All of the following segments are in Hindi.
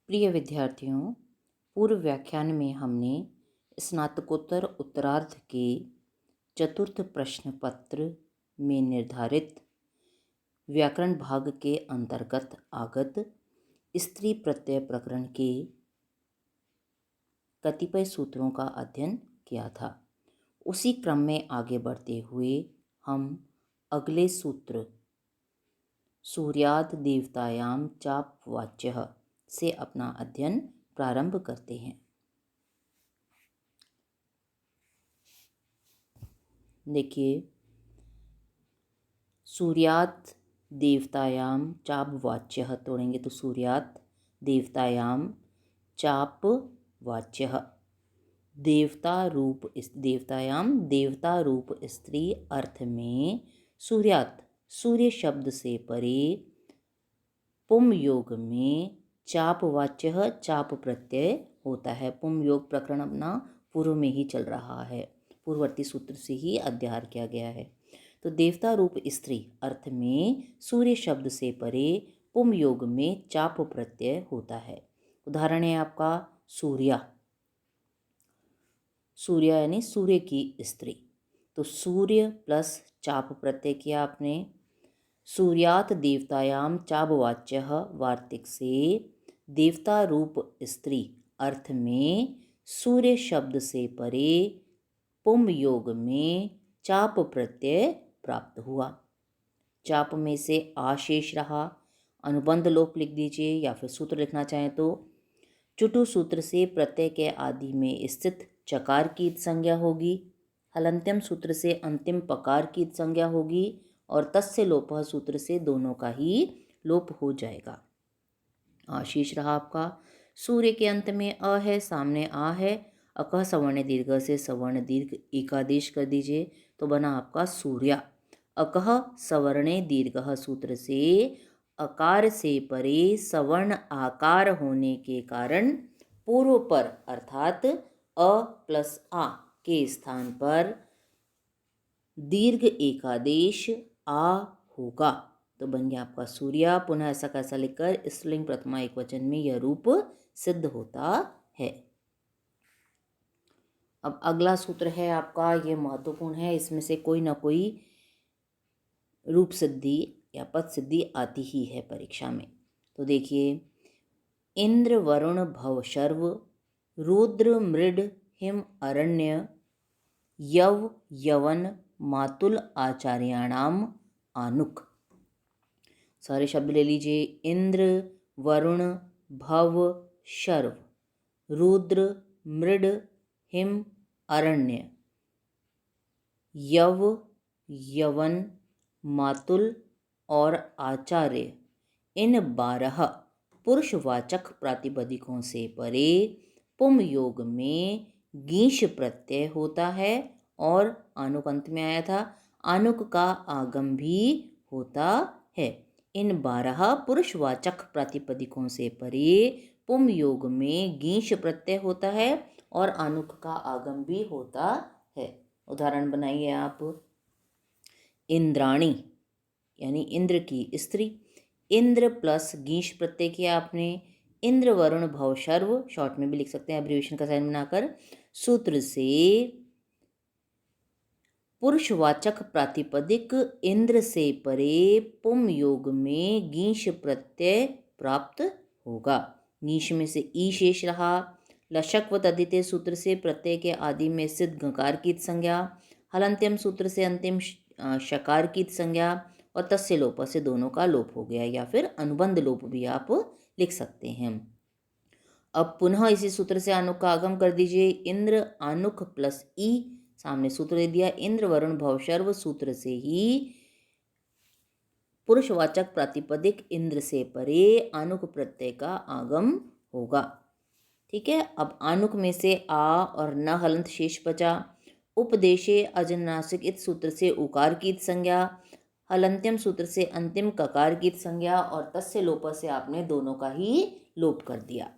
प्रिय विद्यार्थियों, पूर्व व्याख्यान में हमने स्नातकोत्तर उत्तरार्ध के चतुर्थ प्रश्न पत्र में निर्धारित व्याकरण भाग के अंतर्गत आगत स्त्री प्रत्यय प्रकरण के कतिपय सूत्रों का अध्ययन किया था। उसी क्रम में आगे बढ़ते हुए हम अगले सूत्र सूर्याद देवतायाम चाप वाच्यः से अपना अध्ययन प्रारंभ करते हैं। देखिए, सूर्यात देवतायाम चाप वाच्यः तोड़ेंगे तो सूर्यात देवतायाम चाप वाच्यः देवतायाम देवता रूप स्त्री अर्थ में सूर्यात सूर्य शब्द से परे पुम योग में चाप वाच्य चाप प्रत्यय होता है। पुम योग प्रकरण अपना पूर्व में ही चल रहा है, पूर्ववर्ती सूत्र से ही अध्याय किया गया है। तो देवता रूप स्त्री अर्थ में सूर्य शब्द से परे पुम योग में चाप प्रत्यय होता है। उदाहरण है आपका सूर्या, सूर्य यानी सूर्य की स्त्री, तो सूर्य प्लस चाप प्रत्यय किया आपने। सूर्यात देवतायाम चाप वाच्यः वार्तिक से देवता रूप स्त्री अर्थ में सूर्य शब्द से परे पुम योग में चाप प्रत्यय प्राप्त हुआ। चाप में से आशेष रहा, अनुबंध लोप लिख दीजिए या फिर सूत्र लिखना चाहें तो चुटु सूत्र से प्रत्यय के आदि में स्थित चकार की संज्ञा होगी, हलंत्यम सूत्र से अंतिम पकार की संज्ञा होगी और तस्य लोपः सूत्र से दोनों का ही लोप हो जाएगा। आशीष रहा आपका, सूर्य के अंत में अ है, सामने आ है, अकह सवर्ण दीर्घ से सवर्ण दीर्घ एकादेश कर दीजिए तो बना आपका सूर्या। अकह सवर्णे दीर्घ सूत्र से अकार से परे सवर्ण आकार होने के कारण पूर्व पर अर्थात अ प्लस आ के स्थान पर दीर्घ एकादेश आ होगा, तो बन गया आपका सूर्या। पुनः ऐसा कैसा लिखकर स्त्रीलिंग प्रथमा एकवचन में यह रूप सिद्ध होता है। अब अगला सूत्र है आपका, ये महत्वपूर्ण है, इसमें से कोई ना कोई रूप सिद्धि या पद सिद्धि आती ही है परीक्षा में। तो देखिए, इंद्र वरुण भव शर्व रुद्र मृड हिम अरण्य यव यवन मातुल आचार्याणाम आनुक। सारे शब्द ले लीजिए। इंद्र वरुण भव शर्व रुद्र मृड हिम अरण्य यव यवन मातुल और आचार्य, इन 12 पुरुषवाचक प्रातिपदिकों से परे पुम योग में गीश प्रत्यय होता है और आनुक अंत में आया था, आनुक का आगम भी होता है। इन 12 पुरुषवाचक प्रातिपदिकों से परे पुम योग में गीश प्रत्यय होता है और आनुक का आगम भी होता है। उदाहरण बनाइए आप। इंद्राणी यानी इंद्र की स्त्री, इंद्र प्लस गीश प्रत्यय किया आपने। इंद्र वरुण भव शर्व, शॉर्ट में भी लिख सकते हैं एब्रिविएशन का साइन बनाकर, सूत्र से पुरुषवाचक प्रातिपदिक इंद्र से परे पुम योग में गीश प्रत्यय प्राप्त होगा। गीश में से ई शेष रहा। लशक व तद्धिते सूत्र से प्रत्यय के आदि में स्थित घकार की संज्ञा, हलंत्यम सूत्र से अंतिम शकार की संज्ञा और तस्य लोप से दोनों का लोप हो गया, या फिर अनुबंध लोप भी आप लिख सकते हैं। अब पुनः इसी सूत्र से आनुक का आगम कर दीजिए। इंद्र आनुक प्लस ई, सामने सूत्र दे दिया इंद्र वरुण भव शर्व, सूत्र से ही पुरुषवाचक प्रातिपदिक इंद्र से परे आनुक प्रत्यय का आगम होगा। ठीक है। अब आनुक में से आ और न हलंत शेष बचा। उपदेशे अजनासिक इत सूत्र से उकार की संज्ञा, हलंत्यम सूत्र से अंतिम ककार की संज्ञा और तस्य लोप से आपने दोनों का ही लोप कर दिया,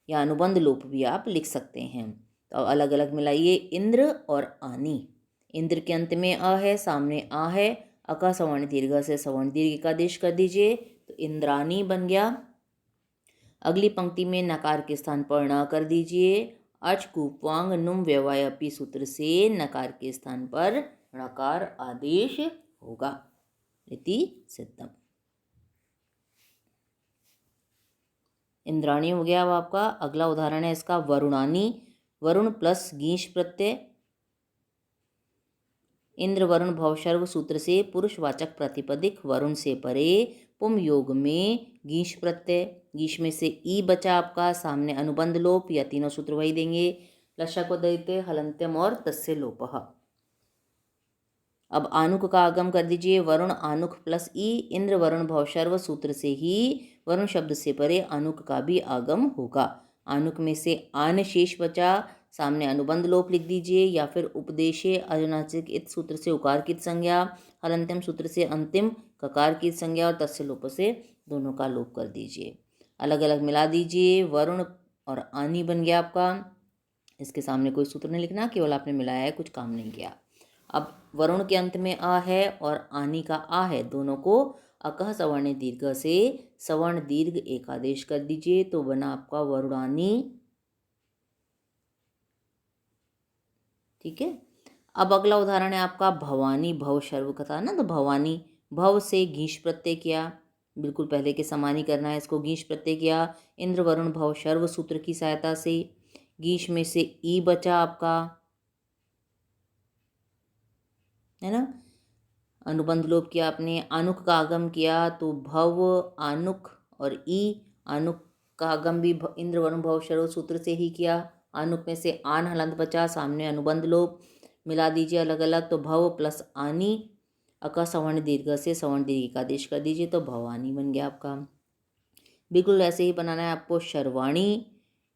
या अनुबंध लोप भी आप लिख सकते हैं। तो अलग अलग मिलाइए। इंद्र और आनी, इंद्र के अंत में अ है, सामने आ है, अका सवर्ण दीर्घ से सवर्ण दीर्घ का आदेश कर दीजिए तो इंद्रानी बन गया। अगली पंक्ति में नकार के स्थान पर ण कर दीजिए। अच कुप्वांग नुम व्यवय अपि सूत्र से नकार के स्थान पर णकार आदेश होगा। इति सिद्धम। इंद्राणी हो गया अब आपका। अगला उदाहरण है इसका वरुणानी। वरुण प्लस गीश प्रत्यय। इंद्र वरुण भवशर्व सूत्र से पुरुषवाचक प्रातिपदिक वरुण से परे पुम योग में गीश प्रत्यय। गीश में से ई बचा आपका, सामने अनुबंध लोप या तीनों सूत्र वही देंगे। लशक उदयते हलंत्यम और तस्य लोपः। अब आनुक का आगम कर दीजिए। वरुण आनुक प्लस ई। इंद्र वरुण भवशर्व सूत्र से ही वरुण शब्द से परे आनुक का भी आगम होगा। आनुक में से आन शेष बचा, सामने अनुबंध लोप लिख दीजिए या फिर उपदेशे अजनाचिक इत सूत्र से उकार की संज्ञा, हलंत्यम सूत्र से अंतिम ककार की संज्ञा और तस्य लोप से दोनों का लोप कर दीजिए। अलग अलग मिला दीजिए। वरुण और आनी बन गया आपका। इसके सामने कोई सूत्र नहीं लिखना, केवल आपने मिलाया है, कुछ काम नहीं किया। अब वरुण के अंत में आ है और आनी का आ है, दोनों को अकह सवर्ण दीर्घ से सवर्ण दीर्घ एक आदेश कर दीजिए तो बना आपका वरुणानी। ठीक है। अब अगला उदाहरण है आपका भवानी। भव शर्व का था ना, तो भवानी भव से घीश प्रत्यय किया, बिल्कुल पहले के समान ही करना है इसको। घीश प्रत्यय किया इंद्र वरुण भव शर्व सूत्र की सहायता से। घीश में से ई बचा आपका, है ना। अनुबंध लोप किया आपने। आनुक का आगम किया तो भव आनुक और ई। आनुक का आगम भी इंद्र वरुण भव शर्व सूत्र से ही किया। आनुक में से आन हलंत बचा, सामने अनुबंध लोप मिला दीजिए अलग अलग, तो भव प्लस आनी अका सवर्ण दीर्घ से सवर्ण दीर्घ का आदेश कर दीजिए तो भवानी बन गया आपका। बिल्कुल ऐसे ही बनाना है आपको शर्वाणी।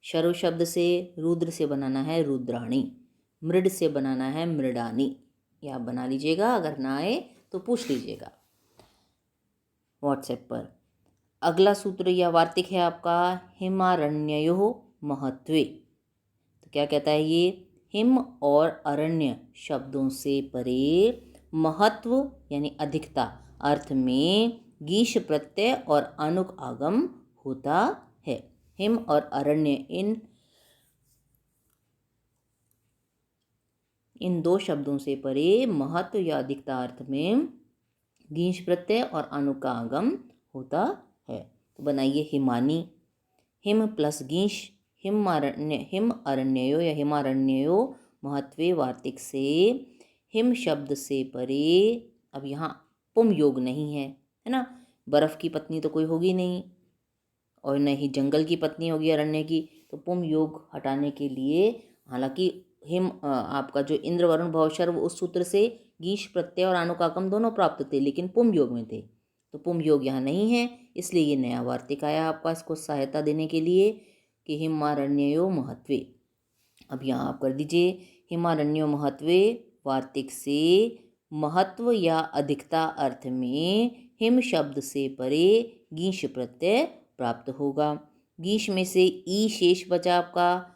शर्व शब्द से रुद्र से बनाना है रुद्राणी। मृड से बनाना है मृडानी। ये आप बना लीजिएगा, अगर ना आए तो पूछ लीजिएगा व्हाट्सएप पर। अगला सूत्र या वार्तिक है आपका हिमारण्ययो महत्वे। तो क्या कहता है ये, हिम और अरण्य शब्दों से परे महत्व यानी अधिकता अर्थ में गीश प्रत्यय और अनुक आगम होता है। हिम और अरण्य इन दो शब्दों से परे महत्व या अधिकता अर्थ में गीश प्रत्यय और अनुक का आगम होता है। तो बनाइए हिमानी। हिम प्लस गीश हिम अरण्यो या हिमारण्यो महत्वे वार्तिक से हिम शब्द से परे। अब यहाँ पुम योग नहीं है, है ना। बर्फ़ की पत्नी तो कोई होगी नहीं और न ही जंगल की पत्नी होगी अरण्य की, तो पुम योग हटाने के लिए, हालांकि हिम आपका जो इंद्र वरुण भव शर्व उस सूत्र से गीश प्रत्यय और अनुकागम दोनों प्राप्त थे, लेकिन पुम योग में थे, तो पुम योग यहाँ नहीं है, इसलिए ये नया वार्तिक आया आपका इसको सहायता देने के लिए कि हिमारण्यो महत्वे। अब यहाँ आप कर दीजिए हिमारण्यो महत्वे वार्तिक से महत्व या अधिकता अर्थ में हिम शब्द से परे गीश प्रत्यय प्राप्त होगा। गीश में से ई शेष बचा आपका।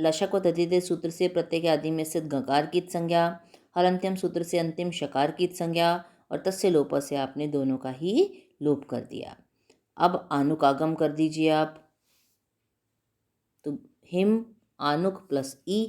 लशक व तद्धित सूत्र से प्रत्यय के आदि में स्थित गकार की संज्ञा, हलंत्यम सूत्र से अंतिम शकार की संज्ञा और तस्य लोप से आपने दोनों का ही लोप कर दिया। अब आनुकागम कर दीजिए आप, तो हिम आनुक प्लस ई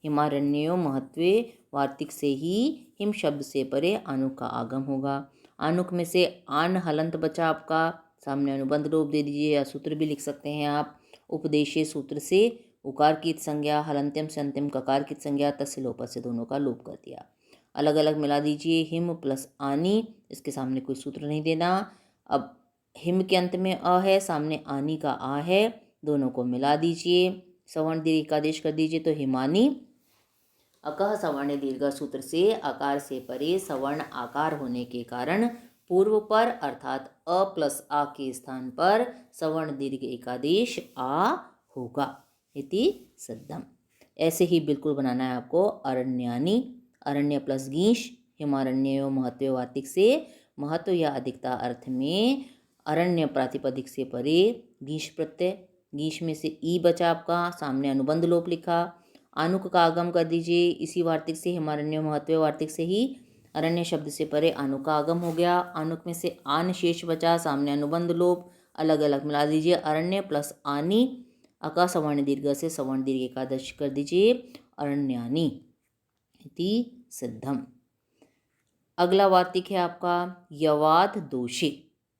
हिमारण्यो महत्वे वार्तिक से ही हिम शब्द से परे आनुक का आगम होगा। आनुक में से आन हलंत बचा आपका, सामने अनुबंध लोप दे दीजिए या सूत्र भी लिख सकते हैं आप। उपदेशे सूत्र से उकार की संज्ञा, हलंत्यम से अंतिम ककार की संज्ञा, तस्य लोप से दोनों का लोप कर दिया। अलग अलग मिला दीजिए। हिम प्लस आनी, इसके सामने कोई सूत्र नहीं देना। अब हिम के अंत में अ है, सामने आनी का आ है, दोनों को मिला दीजिए, सवर्ण दीर्घ का आदेश कर दीजिए तो हिमानी। अकह सवर्ण दीर्घ सूत्र से आकार से परे सवर्ण आकार होने के कारण पूर्व पर अर्थात अ प्लस आ के स्थान पर सवर्ण दीर्घ एकादेश आ होगा। इति सिद्धम। ऐसे ही बिल्कुल बनाना है आपको अरण्यानी। अरण्य प्लस गीश हिमारण्यो महत्व वार्तिक से महत्व या अधिकता अर्थ में अरण्य प्रातिपदिक से परे गीश प्रत्यय। गीश में से ई बचा आपका, सामने अनुबंध लोप लिखा। आनुक का आगम कर दीजिए इसी वार्तिक से, हिमारण्य महत्व वार्तिक से ही अरण्य शब्द से परे आनुक का आगम हो गया। आनुक में से आन शेष बचा, सामने अनुबंध लोप, अलग अलग मिला दीजिए। अरण्य प्लस आनी, अका सवर्ण दीर्घ से सवर्ण दीर्घ एकादश कर दीजिए, अरण्यानी इति सिद्धम। अगला वार्तिक है आपका यवाद दोषे,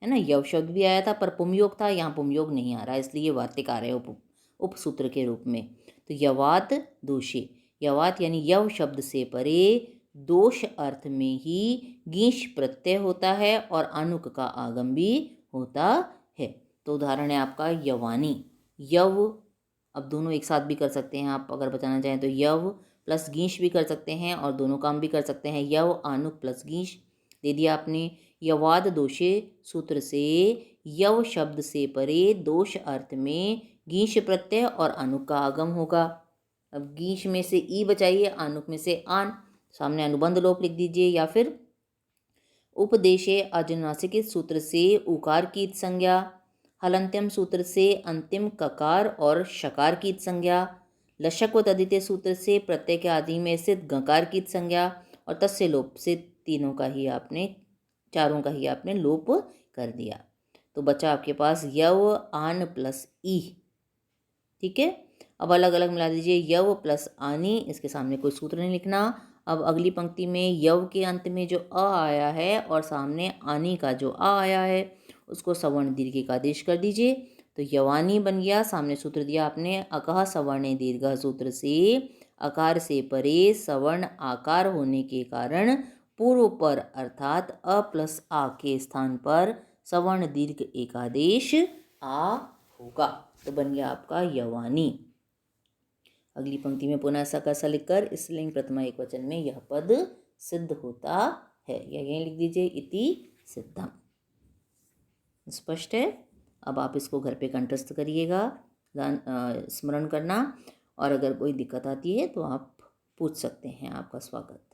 है ना। यव शब्द भी आया था पर पुमयोग था, यहाँ पुमयोग नहीं आ रहा, इसलिए वार्तिक आ रहे हैं उपसूत्र के रूप में। तो यवात दोषे, यवात यानी यव शब्द से परे दोष अर्थ में ही गीश प्रत्यय होता है और अनुक का आगम भी होता है। तो उदाहरण है आपका यवानी, यव, अब दोनों एक साथ भी कर सकते हैं आप अगर बताना चाहें तो, यव प्लस गीश भी कर सकते हैं और दोनों काम भी कर सकते हैं। यव आनुक प्लस गीश दे दिया आपने। यवाद दोषे सूत्र से यव शब्द से परे दोष अर्थ में गीश प्रत्यय और अनुक का आगम होगा। अब गीश में से ई बचाइए, अनुक में से आन, सामने अनुबंध लोप लिख दीजिए, या फिर उपदेशे अजनासिक सूत्र से उकार की संज्ञा, हलंत्यम सूत्र से अंतिम ककार और शकार की संज्ञा, लशक व तदिते सूत्र से प्रत्यय के आदि में स्थित गकार की संज्ञा, और तस्य लोप से तीनों का ही आपने, चारों का ही आपने लोप कर दिया। तो बचा आपके पास यव आन प्लस ई। ठीक है, अब अलग अलग मिला दीजिए। यव प्लस आनी, इसके सामने कोई सूत्र नहीं लिखना। अब अगली पंक्ति में यव के अंत में जो अ आया है और सामने आनी का जो आ आया है उसको सवर्ण दीर्घ का आदेश कर दीजिए। तो यवानी बन गया। सामने सूत्र दिया आपने अकह सवर्ण दीर्घ सूत्र से अकार से परे सवर्ण आकार होने के कारण पूर्व पर अर्थात अ प्लस आ के स्थान पर सवर्ण दीर्घ एकादेश आ होगा। तो बन गया आपका यवानी। अगली पंक्ति में पुनः ऐसा कैसा लिखकर स्त्रीलिंग प्रथमा एक वचन में यह पद सिद्ध होता है, या यहीं लिख दीजिए इति सिद्धम। स्पष्ट है। अब आप इसको घर पे कंठस्थ करिएगा, स्मरण करना, और अगर कोई दिक्कत आती है तो आप पूछ सकते हैं। आपका स्वागत।